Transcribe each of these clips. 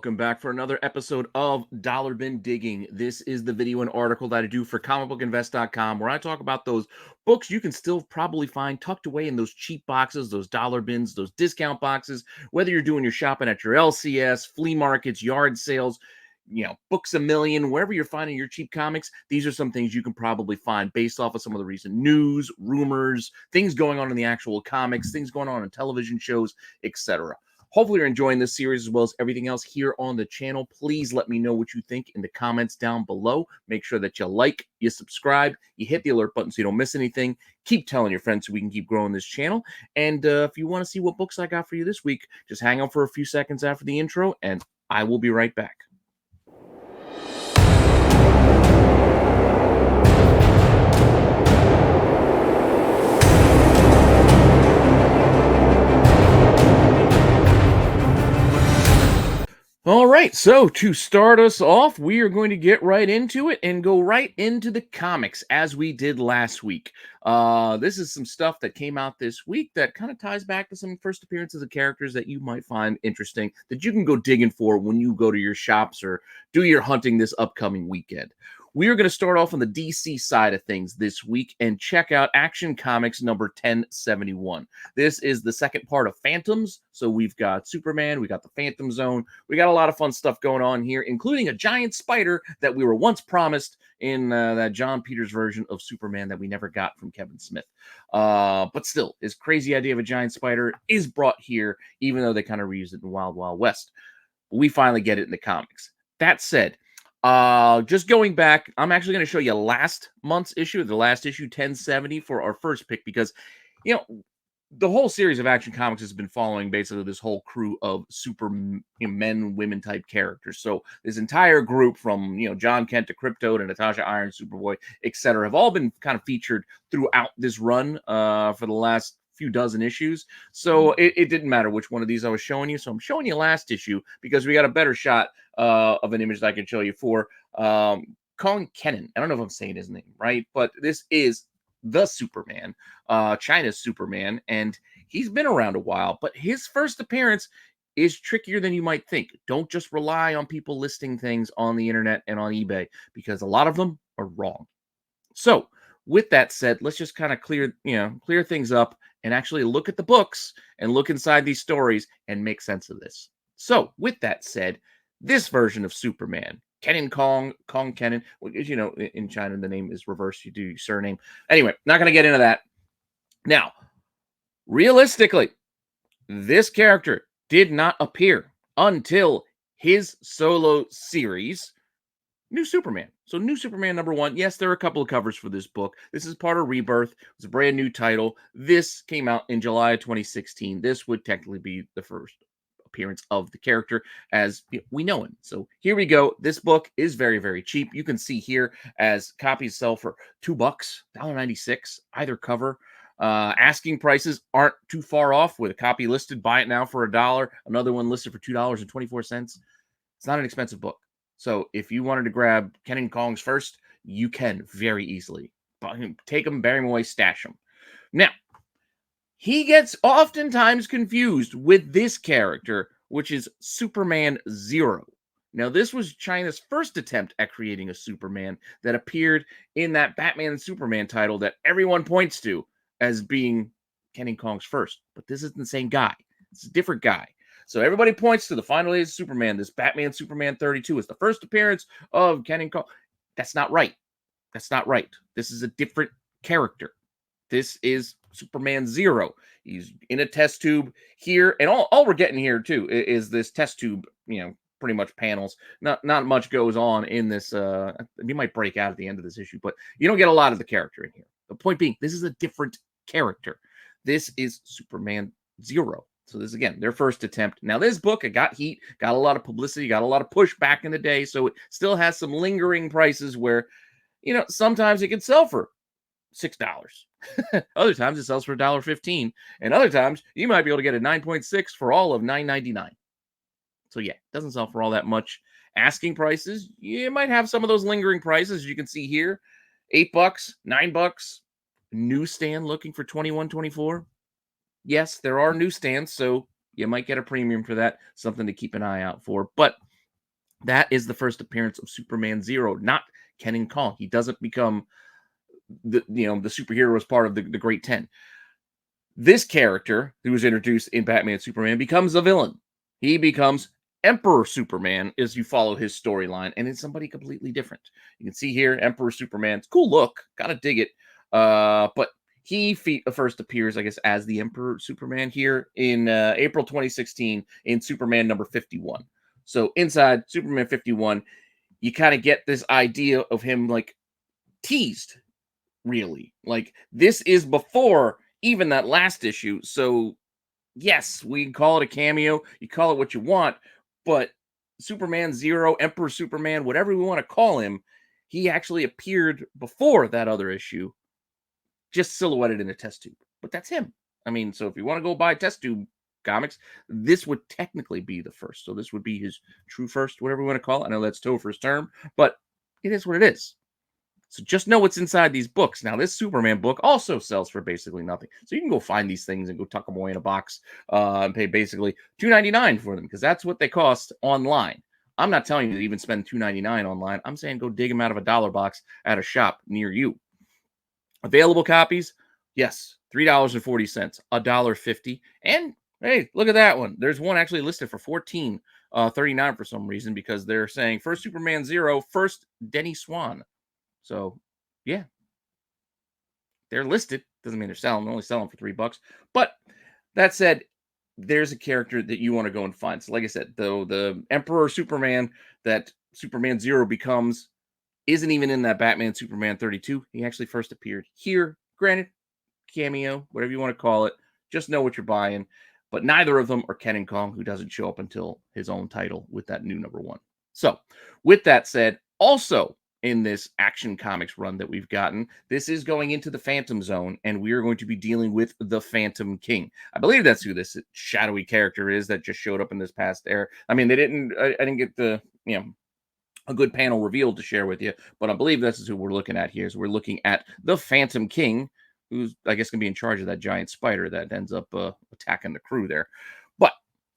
welcome back for another episode of Dollar Bin Digging. This is the video and article that I do for comicbookinvest.com, where I talk about those books you can still probably find tucked away in those cheap boxes, those dollar bins, those discount boxes, whether you're doing your shopping at your LCS, flea markets, yard sales, Books A Million, wherever you're finding your cheap comics. These are some things you can probably find based off of some of the recent news, rumors, things going on in the actual comics, things going on in television shows, etc. Hopefully you're enjoying this series as well as everything else here on the channel. Please let me know what you think in the comments down below. Make sure that you like, you subscribe, you hit the alert button so you don't miss anything. Keep telling your friends so we can keep growing this channel. And if you want to see what books I got for you this week, just hang on for a few seconds after the intro, and I will be right back. All right, so to start us off, we are going to get right into it and go right into the comics as we did last week. This is some stuff that came out this week that kind of ties back to some first appearances of characters that you might find interesting, that you can go digging for when you go to your shops or do your hunting this upcoming weekend. We are going to start off on the DC side of things this week and check out Action Comics number 1071. This is the second part of Phantoms. So we've got Superman, we got the Phantom Zone, we got a lot of fun stuff going on here, including a giant spider that we were once promised in that John Peters version of Superman that we never got from Kevin Smith. But still, his crazy idea of a giant spider is brought here, even though they kind of reused it in Wild Wild West. We finally get it in the comics. That said, just going back, I'm actually going to show you last month's issue, the last issue 1070 for our first pick, because, the whole series of Action Comics has been following basically this whole crew of super men, women type characters. So this entire group from, John Kent to Krypto to Natasha Iron, Superboy, etc., have all been kind of featured throughout this run for the last few dozen issues. So it didn't matter which one of these I was showing you. So I'm showing you last issue because we got a better shot of an image that I can show you for Colin Kennan. I don't know if I'm saying his name right, but this is the Superman, China's Superman, and he's been around a while, but his first appearance is trickier than you might think. Don't just rely on people listing things on the internet and on eBay, because a lot of them are wrong. So with that said, let's just kind of clear things up and actually look at the books and look inside these stories and make sense of this. So with that said, this version of Superman, Kong Kennan, because, in China, the name is reversed. You do your surname. Anyway, not going to get into that. Now, realistically, this character did not appear until his solo series, New Superman. So New Superman number 1. Yes, there are a couple of covers for this book. This is part of Rebirth. It's a brand new title. This came out in July of 2016. This would technically be the first appearance of the character as we know him. So here we go. This book is very, very cheap. You can see here as copies sell for $2, $1.96, either cover. Asking prices aren't too far off. With a copy listed, buy it now for $1. Another one listed for $2.24. It's not an expensive book. So if you wanted to grab Ken Kong's first, you can very easily. Take them, bury them away, stash them. Now, he gets oftentimes confused with this character, which is Superman Zero. Now, this was China's first attempt at creating a Superman that appeared in that Batman and Superman title that everyone points to as being Ken Kong's first. But this isn't the same guy. It's a different guy. So everybody points to the final days of Superman, this Batman Superman 32 is the first appearance of Ken Kong. That's not right. That's not right. This is a different character. This is Superman Zero. He's in a test tube here. And all we're getting here, too, is this test tube, pretty much panels. Not much goes on in this. You might break out at the end of this issue, but you don't get a lot of the character in here. The point being, this is a different character. This is Superman Zero. So this is, again, their first attempt. Now, this book, it got heat, got a lot of publicity, got a lot of push back in the day. So it still has some lingering prices where, sometimes it can sell for $6. Other times it sells for $1.15. And other times you might be able to get a 9.6 for all of $9.99. So yeah, it doesn't sell for all that much. Asking prices, you might have some of those lingering prices. You can see here, $8, $9. Newsstand looking for $21, $24. Yes, there are newsstands, so you might get a premium for that. Something to keep an eye out for. But That is the first appearance of Superman Zero, not Ken Kong. He doesn't become the superhero as part of the Great 10. This character, who was introduced in Batman Superman, becomes a villain. He becomes Emperor Superman as you follow his storyline, and it's somebody completely different. You can see here Emperor Superman. It's a cool look. Gotta dig it. But he first appears, I guess, as the Emperor Superman here in April 2016 in Superman number 51. So inside Superman 51, you kind of get this idea of him like teased, really. Like this is before even that last issue. So yes, we can call it a cameo. You call it what you want, but Superman Zero, Emperor Superman, whatever we want to call him, he actually appeared before that other issue, just silhouetted in a test tube. But that's him. I mean, so if you want to go buy test tube comics, this would technically be the first. So this would be his true first, whatever we want to call it. I know that's Topher's term, but it is what it is. So just know what's inside these books. Now, this Superman book also sells for basically nothing. So you can go find these things and go tuck them away in a box and pay basically $2.99 for them because that's what they cost online. I'm not telling you to even spend $2.99 online. I'm saying go dig them out of a dollar box at a shop near you. Available copies, yes, $3.40, $1.50. And hey, look at that one. There's one actually listed for $14.39 for some reason because they're saying first Superman Zero, first Denny Swan. So, yeah, they're listed. Doesn't mean they're selling. They're only selling for $3. But that said, there's a character that you want to go and find. So, like I said, though the Emperor Superman that Superman Zero becomes isn't even in that Batman Superman 32. He actually first appeared here. Granted, cameo, whatever you want to call it. Just know what you're buying. But neither of them are Ken Kong, who doesn't show up until his own title with that new #1. So, with that said, also in this Action Comics run that we've gotten, this is going into the Phantom Zone, and we are going to be dealing with the Phantom King. I believe that's who this shadowy character is that just showed up in this past era. I mean, I didn't get the, a good panel revealed to share with you, but I believe this is who we're looking at here. So we're looking at the Phantom King, who's, I guess, going to be in charge of that giant spider that ends up attacking the crew there. But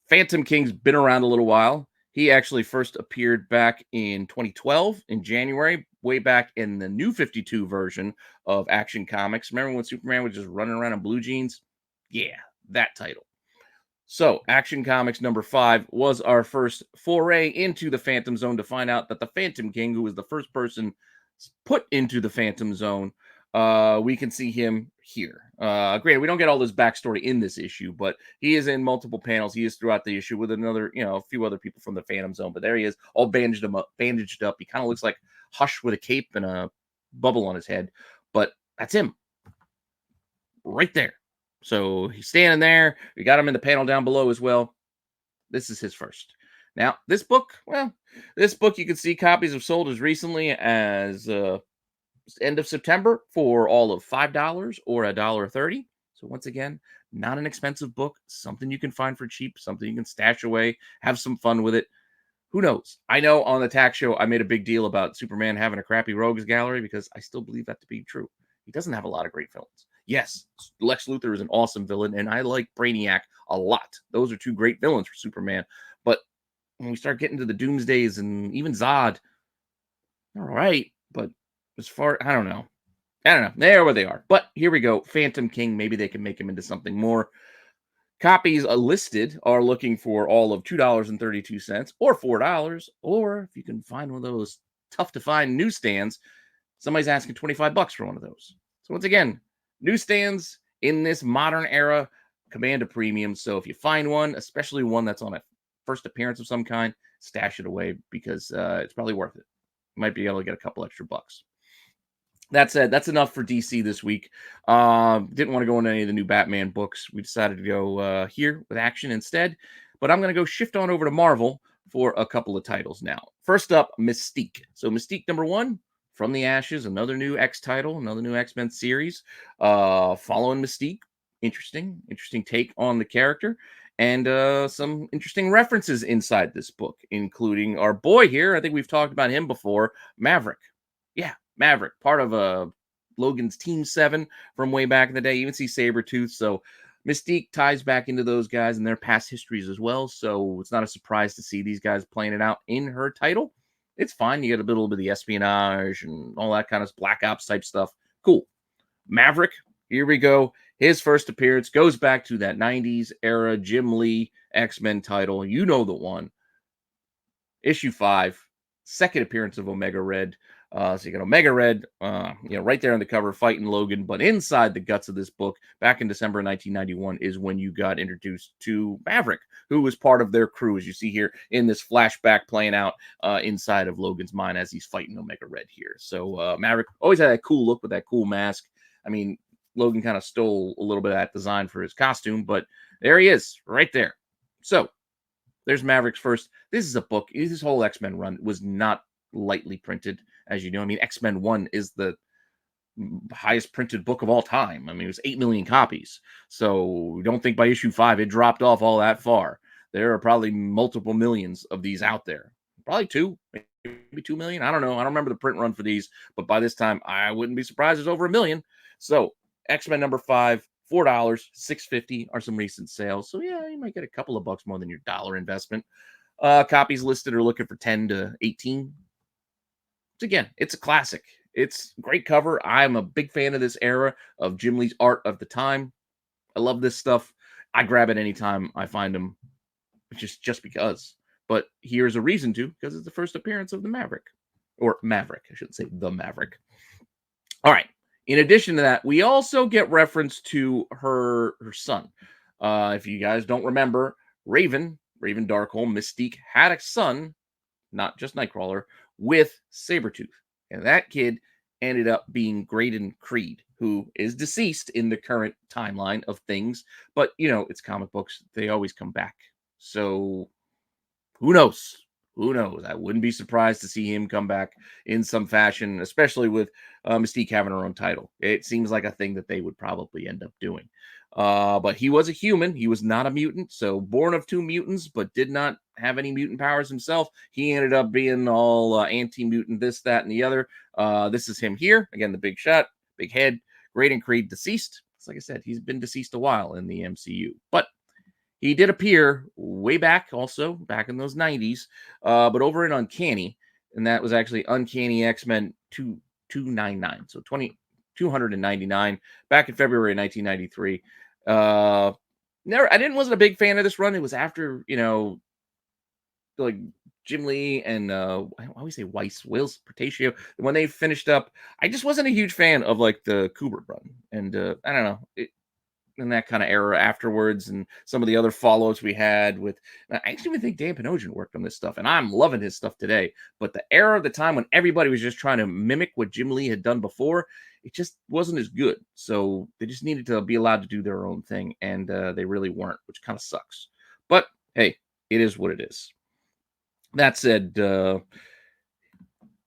Phantom King's been around a little while. He actually first appeared back in 2012 in January, way back in the New 52 version of Action Comics. Remember when Superman was just running around in blue jeans? Yeah, that title. So, Action Comics #5 was our first foray into the Phantom Zone to find out that the Phantom King, who was the first person put into the Phantom Zone, we can see him here. Granted, we don't get all this backstory in this issue, but he is in multiple panels. He is throughout the issue with another, a few other people from the Phantom Zone. But there he is, all bandaged up. He kind of looks like Hush with a cape and a bubble on his head. But that's him, right there. So he's standing there. We got him in the panel down below as well. This is his first. Now, this book you can see copies have sold as recently as end of September for all of $5 or $1.30. So once again, not an expensive book, something you can find for cheap, something you can stash away, have some fun with it. Who knows? I know on the tax show, I made a big deal about Superman having a crappy rogues gallery because I still believe that to be true. He doesn't have a lot of great villains. Yes, Lex Luthor is an awesome villain, and I like Brainiac a lot. Those are two great villains for Superman. But when we start getting to the Doomsdays and even Zod, all right, but as far, I don't know. They're where they are. But here we go. Phantom King. Maybe they can make him into something more. Copies listed are looking for all of $2.32 or $4. Or if you can find one of those tough to find newsstands, somebody's asking $25 for one of those. So once again, newsstands in this modern era command a premium. So if you find one, especially one that's on a first appearance of some kind, stash it away because it's probably worth it. You might be able to get a couple extra bucks. That said, that's enough for DC this week. Didn't want to go into any of the new Batman books. We decided to go here with Action instead. But I'm going to go shift on over to Marvel for a couple of titles now. First up, Mystique. So Mystique #1, From the Ashes, another new X title, another new X-Men series. Following Mystique. Interesting take on the character. And some interesting references inside this book, including our boy here. I think we've talked about him before, Maverick. Yeah, Maverick, part of Logan's Team 7 from way back in the day. You even see Sabretooth. So Mystique ties back into those guys and their past histories as well, so it's not a surprise to see these guys playing it out in her title. It's fine. You get a little bit of the espionage and all that kind of Black Ops type stuff. Cool. Maverick, here we go. His first appearance goes back to that 90s era Jim Lee X-Men title. You know the one. Issue 5, second appearance of Omega Red. So you got Omega Red, right there on the cover, fighting Logan. But inside the guts of this book, back in December 1991, is when you got introduced to Maverick, who was part of their crew, as you see here in this flashback playing out inside of Logan's mind as he's fighting Omega Red here. So Maverick always had that cool look with that cool mask. I mean, Logan kind of stole a little bit of that design for his costume, but there he is, right there. So there's Maverick's first. This is a book. This whole X-Men run was not lightly printed, as you know. I mean, X-Men 1 is the highest printed book of all time. I mean, it was 8 million copies. So don't think by issue 5 it dropped off all that far. There are probably multiple millions of these out there. Probably 2, maybe 2 million. I don't know. I don't remember the print run for these, but by this time, I wouldn't be surprised there's over 1 million. So X-Men number 5, $4, $6.50 are some recent sales. So yeah, you might get a couple of bucks more than your dollar investment. Copies listed are looking for 10 to 18. So again, it's a classic. It's a great cover. I'm a big fan of this era of Jim Lee's art of the time. I love this stuff. I grab it anytime I find them, just because. But here's a reason to, because it's the first appearance of the Maverick. Or Maverick, I should say, the Maverick. All right. In addition to that, we also get reference to her son. If you guys don't remember, Raven Darkholme, Mystique, had a son, not just Nightcrawler, with Sabretooth. And that kid ended up being Graydon Creed, who is deceased in the current timeline of things. But, it's comic books. They always come back. So, who knows? Who knows? I wouldn't be surprised to see him come back in some fashion, especially with Mystique having her own title. It seems like a thing that they would probably end up doing. But he was a human. He was not a mutant. So born of 2 mutants, but did not have any mutant powers himself. He ended up being all anti-mutant, this, that, and the other. This is him here. Again, the big shot, big head. Graydon Creed deceased. Like I said, he's been deceased a while in the MCU. But he did appear way back, also back in those 90s, but over in Uncanny, and that was actually Uncanny X-Men 299, so 299 back in February 1993. I wasn't a big fan of this run. It was after like Jim Lee and I always say Wills Portatio, when they finished up. I just wasn't a huge fan of like the Kubert run, and I don't know. In that kind of era afterwards, and some of the other follow-ups we had with, I actually even think Dan Panosian worked on this stuff, and I'm loving his stuff today. But the era of the time when everybody was just trying to mimic what Jim Lee had done before, it just wasn't as good. So they just needed to be allowed to do their own thing, and they really weren't, which kind of sucks. But hey, it is what it is. That said,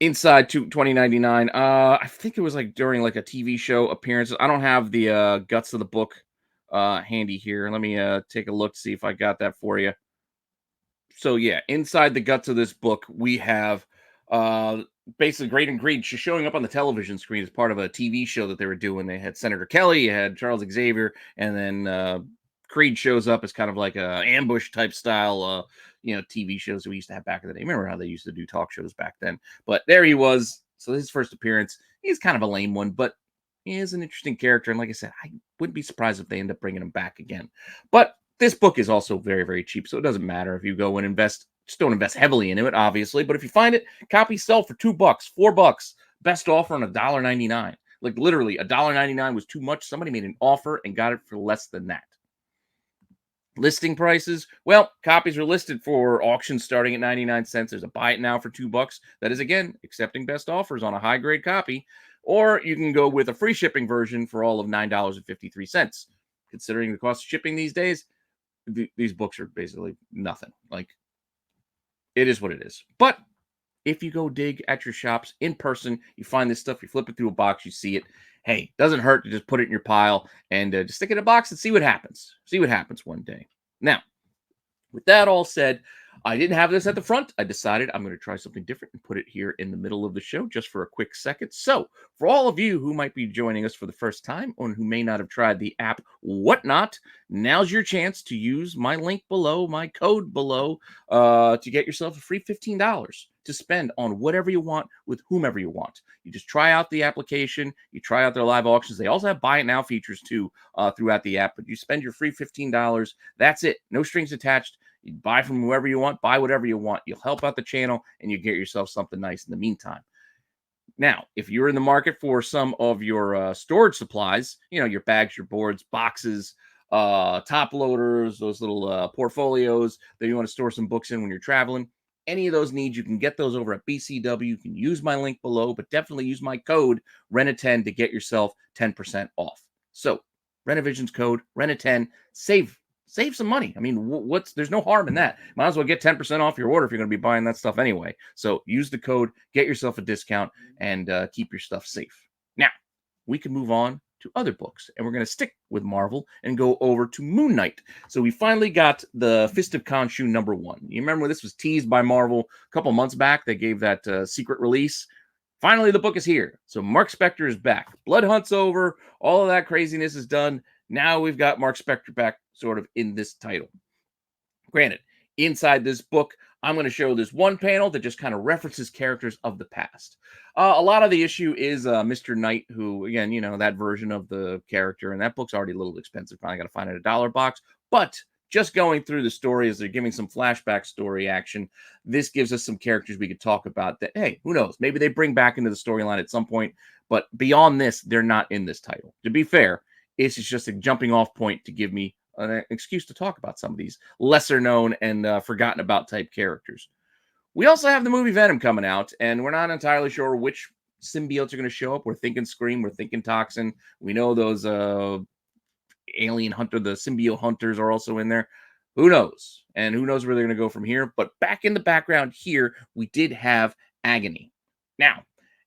inside 2099, I think it was like during like a TV show appearance. I don't have the guts of the book handy here. Let me take a look to see if I got that for you. So yeah, inside the guts of this book, we have basically Graydon Creed just showing up on the television screen as part of a TV show that they were doing. They had Senator Kelly, you had Charles Xavier, and then Creed shows up as kind of like a ambush type style TV shows we used to have back in the day. Remember how they used to do talk shows back then? But there he was. So his first appearance, he's kind of a lame one, but he is an interesting character. And like I said, I wouldn't be surprised if they end up bringing him back again. But this book is also very, very cheap, so it doesn't matter if you go and invest. Just don't invest heavily into it, obviously. But if you find it, copies sell for $2, $4. Best offer on $1.99. Like literally, $1.99 was too much. Somebody made an offer and got it for less than that. Listing prices, well, copies are listed for auctions starting at 99 cents. There's a buy it now for $2. That is, again, accepting best offers on a high grade copy. Or you can go with a free shipping version for all of $9.53. Considering the cost of shipping these days, these books are basically nothing. Like, it is what it is. But if you go dig at your shops in person, you find this stuff, you flip it through a box, you see it. Hey, doesn't hurt to just put it in your pile and just stick it in a box and see what happens. See what happens one day. Now, with that all said, I didn't have this at the front. I decided I'm going to try something different and put it here in the middle of the show just for a quick second. So, for all of you who might be joining us for the first time or who may not have tried the app Whatnot, now's your chance to use my link below, my code below, to get yourself a free $15 to spend on whatever you want with whomever you want. You just try out the application, you try out their live auctions. They also have buy it now features too throughout the app, but you spend your free $15. That's it. No strings attached. You buy from whoever you want, buy whatever you want. You'll help out the channel and you get yourself something nice in the meantime. Now, if you're in the market for some of your storage supplies, your bags, your boards, boxes, top loaders, those little portfolios that you want to store some books in when you're traveling, any of those needs, you can get those over at BCW. You can use my link below, but definitely use my code RENA10 to get yourself 10% off. So, Rennavision's code RENA10, save some money. I mean, there's no harm in that. Might as well get 10% off your order if you're going to be buying that stuff anyway. So use the code, get yourself a discount, and keep your stuff safe. Now, we can move on to other books, and we're going to stick with Marvel and go over to Moon Knight. So we finally got the Fist of Khonshu #1. You remember this was teased by Marvel a couple months back. They gave that secret release. Finally, the book is here. So Mark Spector is back. Blood Hunt's over. All of that craziness is done. Now we've got Mark Spector back sort of in this title. Granted, inside this book, I'm going to show this one panel that just kind of references characters of the past. A lot of the issue is Mr. Knight, who, again, that version of the character, and that book's already a little expensive. Probably got to find it at a dollar box. But just going through the story as they're giving some flashback story action, this gives us some characters we could talk about that, hey, who knows? Maybe they bring back into the storyline at some point. But beyond this, they're not in this title. To be fair, it's just a jumping off point to give me an excuse to talk about some of these lesser known and forgotten about type characters. We also have the movie Venom coming out, and we're not entirely sure which symbiotes are going to show up. We're thinking Scream, we're thinking Toxin. We know those alien hunter, the symbiote hunters are also in there. Who knows? And who knows where they're going to go from here. But back in the background here, we did have Agony. Now,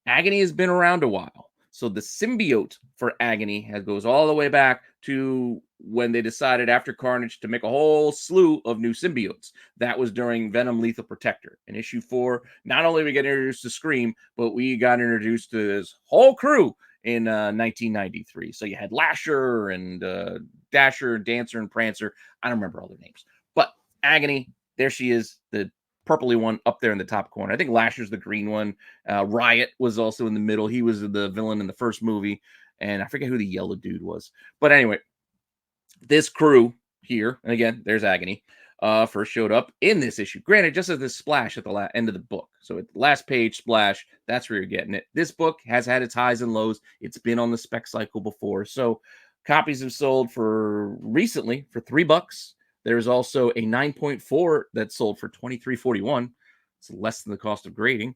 Agony has been around a while. So the symbiote for Agony goes all the way back to when they decided after Carnage to make a whole slew of new symbiotes. That was during Venom Lethal Protector. In issue 4, not only we get introduced to Scream, but we got introduced to this whole crew in 1993. So you had Lasher and Dasher, Dancer, and Prancer. I don't remember all their names. But Agony, there she is, the purpley one up there in the top corner. I think Lasher's the green one. Riot was also in the middle. He was the villain in the first movie. And I forget who the yellow dude was. But anyway, this crew here, and again, there's Agony, first showed up in this issue. Granted, just as this splash at the end of the book. So at the last page splash, that's where you're getting it. This book has had its highs and lows. It's been on the spec cycle before. So copies have sold for recently for $3. There's also a 9.4 that sold for $23.41. It's less than the cost of grading.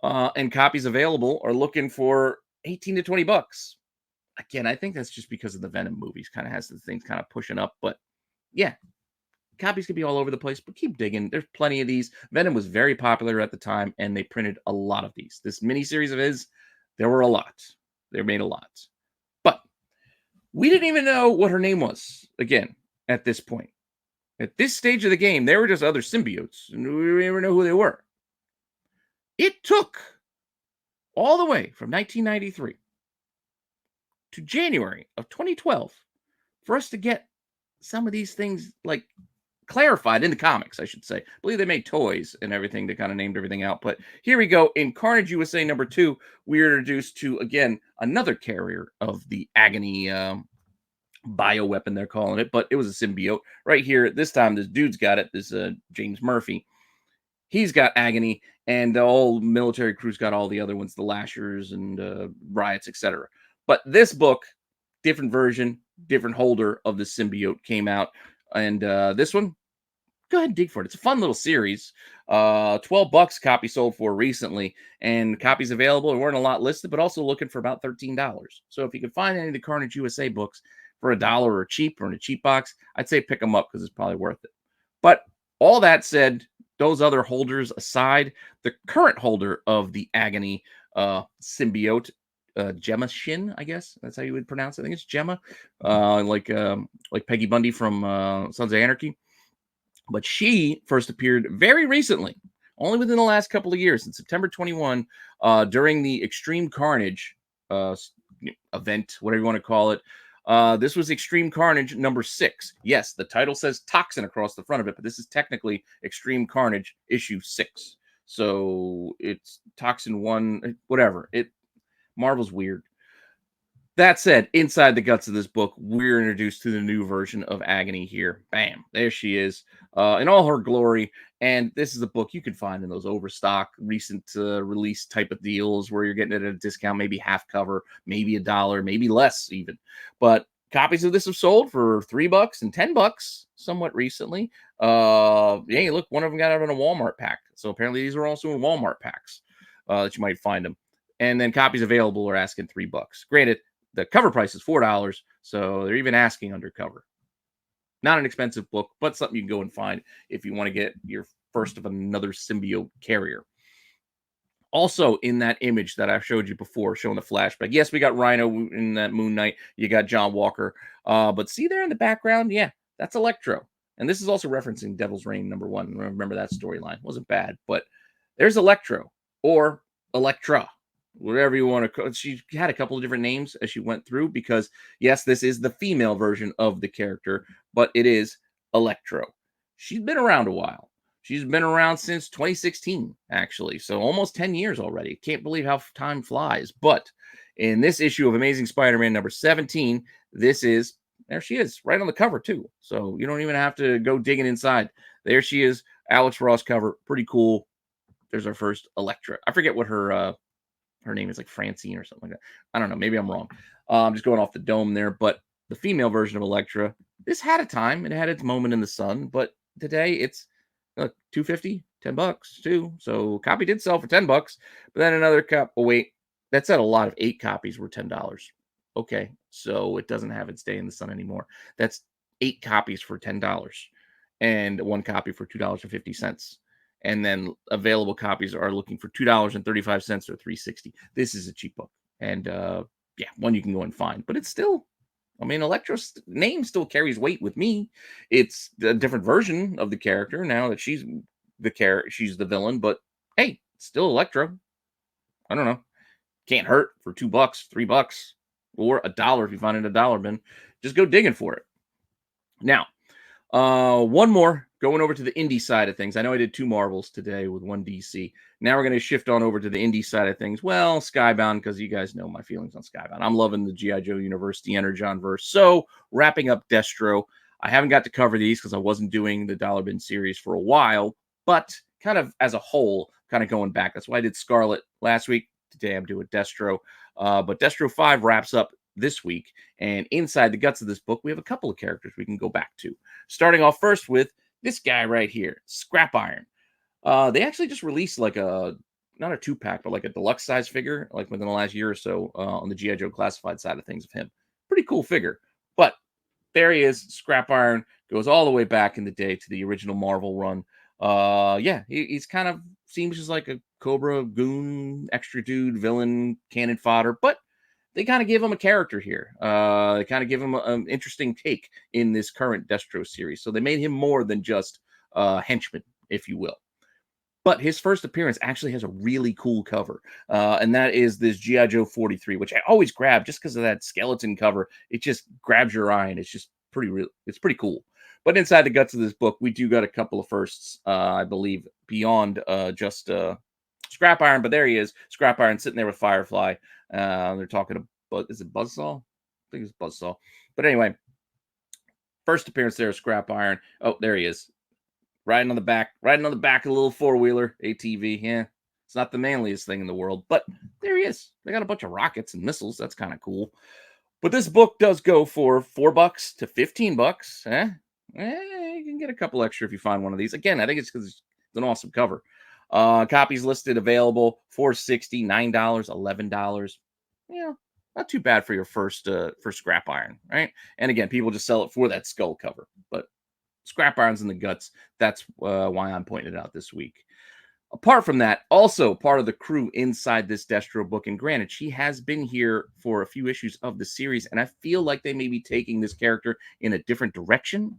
And copies available are looking for $18 to $20. Again, I think that's just because of the Venom movies. Kind of has the things kind of pushing up. But yeah, copies could be all over the place, but keep digging. There's plenty of these. Venom was very popular at the time, and they printed a lot of these. This miniseries of his, there were a lot. They made a lot. But we didn't even know what her name was, again, at this point. At this stage of the game, they were just other symbiotes, and we didn't even know who they were. It took all the way from 1993 to January of 2012 for us to get some of these things like clarified in the comics, I should say. I believe they made toys and everything that kind of named everything out. But here we go. In Carnage USA #2, we're introduced to, again, another carrier of the Agony bioweapon, they're calling it, but it was a symbiote. Right here, this time, this dude's got it, this James Murphy. He's got Agony, and the whole military crew's got all the other ones, the Lashers and Riots, etc. But this book, different version, different holder of the symbiote came out. And this one, go ahead and dig for it. It's a fun little series. $12 copy sold for recently, and copies available. There weren't a lot listed, but also looking for about $13. So if you can find any of the Carnage USA books for $1 or cheap or in a cheap box, I'd say pick them up because it's probably worth it. But all that said, those other holders aside, the current holder of the Agony symbiote, Gemma Shin, I guess that's how you would pronounce it. I think it's Gemma, like Peggy Bundy from Sons of Anarchy. But she first appeared very recently, only within the last couple of years, in September 21, during the Extreme Carnage uh, event, whatever you want to call it. This was Extreme Carnage number 6. Yes, the title says Toxin across the front of it, but this is technically Extreme Carnage issue 6. So it's Toxin 1, whatever. Marvel's weird. That said, inside the guts of this book, we're introduced to the new version of Agony here. Bam, there she is, in all her glory. And this is a book you can find in those overstock, recent release type of deals where you're getting it at a discount, maybe half cover, maybe $1, maybe less even. But copies of this have sold for $3 and $10 somewhat recently. Yeah, look, one of them got out in a Walmart pack. So apparently these are also in Walmart packs that you might find them. And then copies available are asking $3. Granted, the cover price is $4, so they're even asking undercover. Not an expensive book, but something you can go and find if you want to get your first of another symbiote carrier. Also, in that image that I showed you before, showing the flashback, yes, we got Rhino in that Moon Knight. You got John Walker. But see there in the background? Yeah, that's Electro. And this is also referencing Devil's Reign #1. Remember that storyline. Wasn't bad, but there's Electro or Electra, whatever you want to call it. She had a couple of different names as she went through because, yes, this is the female version of the character, but it is Electro. She's been around a while. She's been around since 2016, actually. So almost 10 years already. Can't believe how time flies. But in this issue of Amazing Spider-Man number 17, there she is, right on the cover, too. So you don't even have to go digging inside. There she is, Alex Ross cover. Pretty cool. There's our first Electra. I forget what her name is, like Francine or something like that. I don't know. Maybe I'm wrong. I'm just going off the dome there. But the female version of Electra, this had a time. It had its moment in the sun. But today it's $2.50, $10 too. So copy did sell for $10. But then another cop. Oh, wait. That said a lot of 8 copies were $10. Okay. So it doesn't have its day in the sun anymore. That's 8 copies for $10 and 1 copy for $2.50. And then available copies are looking for $2.35 or $3.60. This is a cheap book, and yeah, one you can go and find. But it's still, I mean, Electra's name still carries weight with me. It's a different version of the character now that she's the villain. But hey, it's still Electra. I don't know. Can't hurt for $2, $3, or $1 if you find it in a dollar bin. Just go digging for it. Now, one more, going over to the indie side of things. I know I did 2 Marvels today with 1 DC. Now we're going to shift on over to the indie side of things. Well, Skybound, because you guys know my feelings on Skybound. I'm loving the G.I. Joe universe, the Energon verse. So, wrapping up Destro. I haven't got to cover these because I wasn't doing the Dollar Bin series for a while, but kind of as a whole, kind of going back. That's why I did Scarlet last week. Today I'm doing Destro. But Destro 5 wraps up this week, and inside the guts of this book we have a couple of characters we can go back to, starting off first with this guy right here, Scrap Iron. They actually just released like a not a 2-pack but like a deluxe size figure like within the last year or so on the G.I. Joe classified side of things of him. Pretty cool figure. But there he is. Scrap Iron goes all the way back in the day to the original Marvel run. Yeah, he's kind of seems just like a Cobra goon, extra dude, villain, cannon fodder, but they kind of give him a character here. They kind of give him an interesting take in this current Destro series. So they made him more than just henchman, if you will. But his first appearance actually has a really cool cover. And that is this G.I. Joe 43, which I always grab just because of that skeleton cover. It just grabs your eye, and it's just it's pretty cool. But inside the guts of this book, we do got a couple of firsts, I believe, beyond just Scrap Iron. But there he is, Scrap Iron, sitting there with Firefly. They're talking about, is it Buzzsaw? I think it's Buzzsaw. But anyway, first appearance there, Scrap Iron. Oh, there he is. Riding on the back of a little 4-wheeler ATV. Yeah, it's not the manliest thing in the world, but there he is. They got a bunch of rockets and missiles. That's kind of cool. But this book does go for $4 to $15. You can get a couple extra if you find one of these. Again, I think it's because it's an awesome cover. Copies listed available: $4.60, $9, $11. Yeah, not too bad for your first for Scrap Iron, right? And again, people just sell it for that skull cover, but Scrap Iron's in the guts. That's why I'm pointing it out this week. Apart from that, also part of the crew inside this Destro book, and granted, she has been here for a few issues of the series, and I feel like they may be taking this character in a different direction.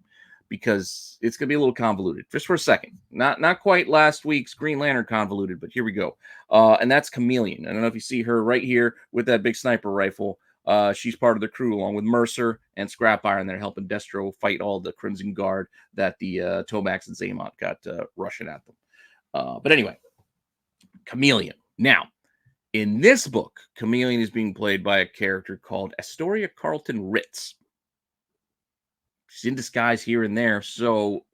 because it's going to be a little convoluted just for a second. Not quite last week's Green Lantern convoluted, but here we go. And that's Chameleon. I don't know if you see her right here with that big sniper rifle. She's part of the crew along with Mercer and Scrap Iron. They're helping Destro fight all the Crimson Guard that the Tomax and Zaymont got rushing at them. But anyway, Chameleon. Now, in this book, Chameleon is being played by a character called Astoria Carlton Ritz. She's in disguise here and there, so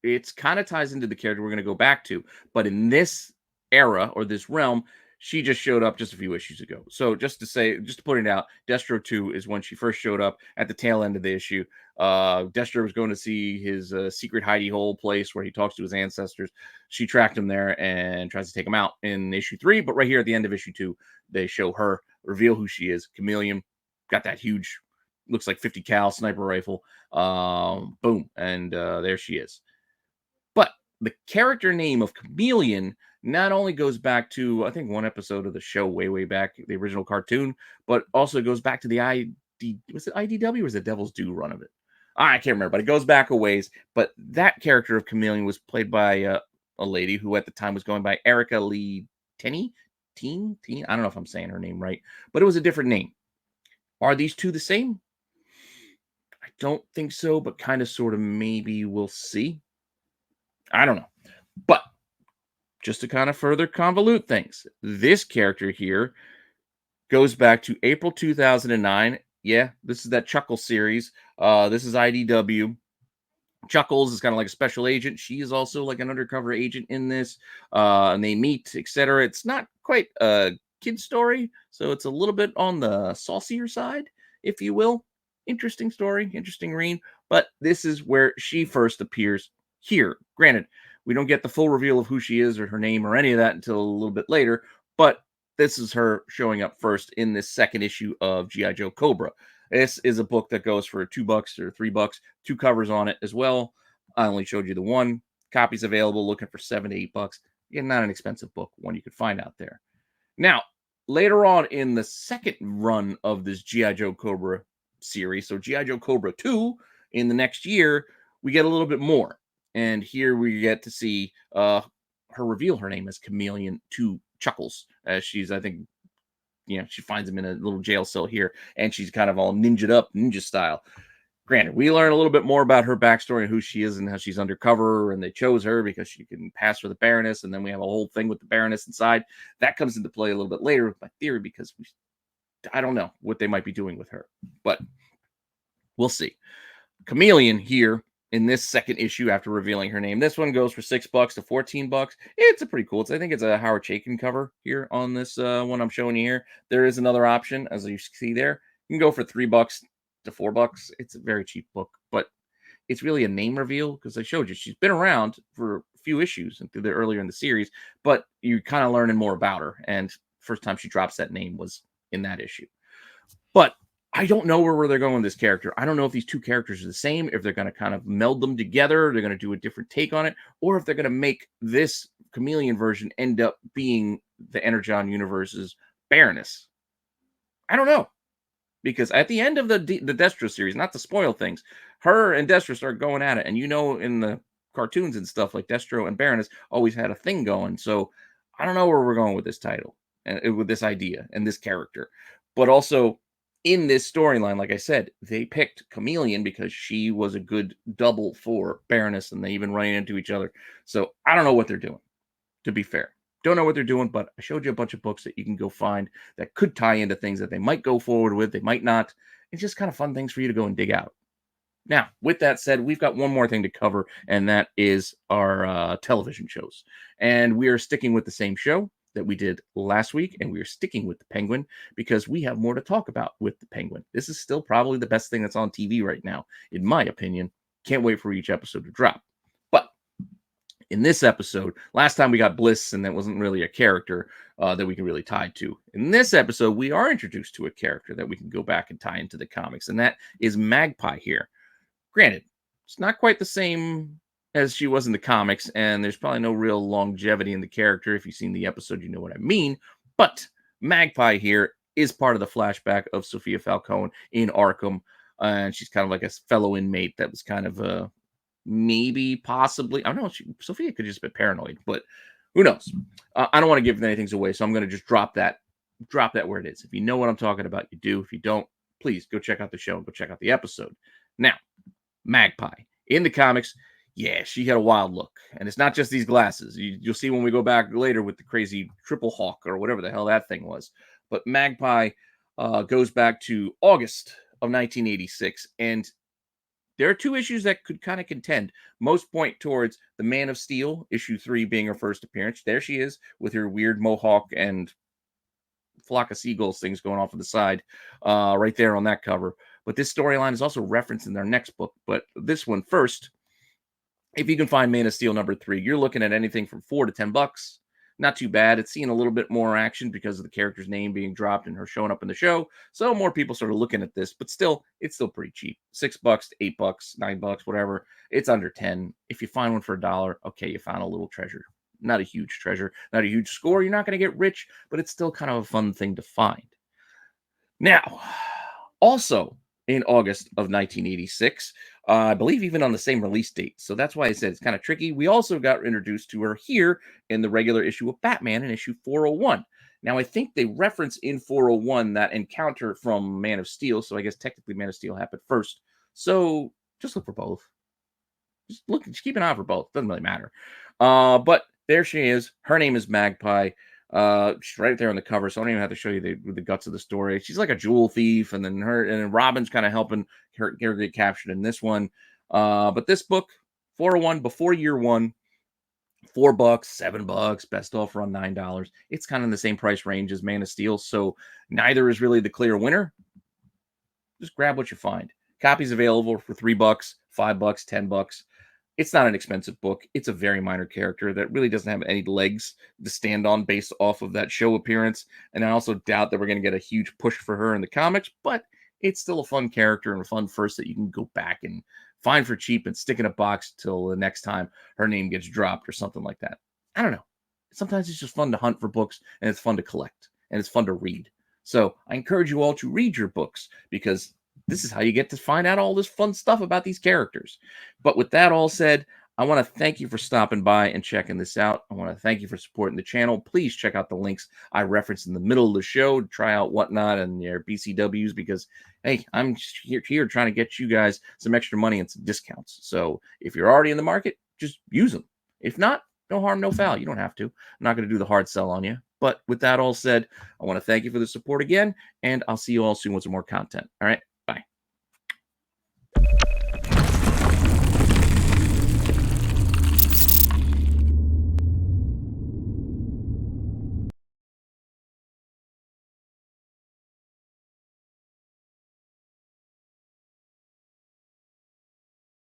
it's kind of ties into the character we're going to go back to. But in this era or this realm, she just showed up just a few issues ago. So just to put it out, Destro 2 is when she first showed up at the tail end of the issue. Destro was going to see his secret hidey hole place where he talks to his ancestors. She tracked him there and tries to take him out in issue 3. But right here at the end of issue 2, they show her, reveal who she is. Chameleon, got that huge, looks like 50 cal sniper rifle. Boom. And there she is. But the character name of Chameleon not only goes back to, I think, one episode of the show way back, the original cartoon, but also goes back to the was it IDW or was it Devil's Due run of it? I can't remember, but it goes back a ways. But that character of Chameleon was played by a lady who at the time was going by Erica Lee Teen? I don't know if I'm saying her name right, but it was a different name. Are these two the same? I don't think so, but kind of, sort of, maybe we'll see. I don't know. But just to kind of further convolute things, this character here goes back to April 2009. Yeah, this is that Chuckles series. This is IDW. Chuckles is kind of like a special agent. She is also like an undercover agent in this. And they meet, etc. It's not quite a kid story, so it's a little bit on the saucier side, if you will. Interesting story, interesting read. But this is where she first appears here. Granted, we don't get the full reveal of who she is or her name or any of that until a little bit later, but this is her showing up first in this second issue of G.I. Joe Cobra. This is a book that goes for $2 or $3, 2 covers on it as well. I only showed you the one. Copies available, looking for $7 to $8. Again, not an expensive book, one you could find out there. Now, later on in the second run of this G.I. Joe Cobra series, so G.I. Joe Cobra 2, in the next year, we get a little bit more. And here we get to see her reveal her name as Chameleon to Chuckles, as she's, I think, she finds him in a little jail cell here, and she's kind of all ninja'd up, ninja style. Granted, we learn a little bit more about her backstory and who she is and how she's undercover, and they chose her because she can pass for the Baroness, and then we have a whole thing with the Baroness inside. That comes into play a little bit later with my theory, because I don't know what they might be doing with her, but we'll see. Chameleon here in this second issue after revealing her name. This one goes for $6 to $14. It's a pretty cool. I think it's a Howard Chaykin cover here on this one I'm showing you here. There is another option, as you see there. You can go for $3 to $4. It's a very cheap book, but it's really a name reveal, because I showed you she's been around for a few issues and earlier in the series, but you're kind of learning more about her. And first time she drops that name was in that issue. But I don't know where they're going with this character. I don't know if these two characters are the same, if they're going to kind of meld them together, they're going to do a different take on it, or if they're going to make this Chameleon version end up being the Energon Universe's Baroness. I don't know. Because at the end of the Destro series, not to spoil things, her and Destro start going at it. And in the cartoons and stuff, like Destro and Baroness always had a thing going. So I don't know where we're going with this title and with this idea and this character. But also, in this storyline, like I said, they picked Chameleon because she was a good double for Baroness, and they even ran into each other. So I don't know what they're doing, to be fair. Don't know what they're doing, but I showed you a bunch of books that you can go find that could tie into things that they might go forward with, they might not. It's just kind of fun things for you to go and dig out. Now, with that said, we've got one more thing to cover, and that is our television shows. And we are sticking with the same show that we did last week, and we are sticking with the Penguin because we have more to talk about with the Penguin. This is still probably the best thing that's on TV right now, in my opinion. Can't wait for each episode to drop. But in this episode, last time we got Bliss, and that wasn't really a character that we can really tie to. In this episode, we are introduced to a character that we can go back and tie into the comics, and that is Magpie here. Granted, it's not quite the same as she was in the comics, and there's probably no real longevity in the character. If you've seen the episode, you know what I mean. But Magpie here is part of the flashback of Sophia Falcone in Arkham. and she's kind of like a fellow inmate that was kind of maybe possibly, I don't know, Sophia could just be paranoid, but who knows? I don't want to give anything away, so I'm going to just drop that where it is. If you know what I'm talking about, you do. If you don't, please go check out the show and go check out the episode. Now, Magpie in the comics, yeah, she had a wild look, and it's not just these glasses. You'll see when we go back later with the crazy triple hawk or whatever the hell that thing was. But Magpie goes back to August of 1986, and there are two issues that could kind of contend. Most point towards the Man of Steel, issue 3 being her first appearance. There she is with her weird mohawk and flock of seagulls things going off on the side, right there on that cover. But this storyline is also referenced in their next book. But this one first, if you can find Man of Steel number 3, you're looking at anything from $4 to $10. Not too bad. It's seeing a little bit more action because of the character's name being dropped and her showing up in the show. So more people started looking at this, but still, it's still pretty cheap. $6 to $8, $9, whatever. It's under 10. If you find one for $1, okay, you found a little treasure. Not a huge treasure, not a huge score. You're not going to get rich, but it's still kind of a fun thing to find. Now, also in August of 1986, I believe even on the same release date. So that's why I said it's kind of tricky. We also got introduced to her here in the regular issue of Batman in issue 401. Now, I think they reference in 401 that encounter from Man of Steel. So I guess technically Man of Steel happened first. So just look for both. Just keep an eye for both. Doesn't really matter. But there she is. Her name is Magpie. She's right there on the cover, so I don't even have to show you the guts of the story. She's like a jewel thief, and then Robin's kind of helping her get captured in this one. But this book, 401, before year one, $4, $7, best offer on $9. It's kind of in the same price range as Man of Steel, so neither is really the clear winner. Just grab what you find. Copies available for $3, $5, $10. It's not an expensive book. It's a very minor character that really doesn't have any legs to stand on based off of that show appearance. And I also doubt that we're going to get a huge push for her in the comics, but it's still a fun character and a fun first that you can go back and find for cheap and stick in a box till the next time her name gets dropped or something like that. I don't know. Sometimes it's just fun to hunt for books, and it's fun to collect, and it's fun to read. So I encourage you all to read your books, because this is how you get to find out all this fun stuff about these characters. But with that all said, I want to thank you for stopping by and checking this out. I want to thank you for supporting the channel. Please check out the links I referenced in the middle of the show to try out Whatnot and your BCWs, because, hey, I'm here trying to get you guys some extra money and some discounts. So if you're already in the market, just use them. If not, no harm, no foul. You don't have to. I'm not going to do the hard sell on you. But with that all said, I want to thank you for the support again, and I'll see you all soon with some more content. All right.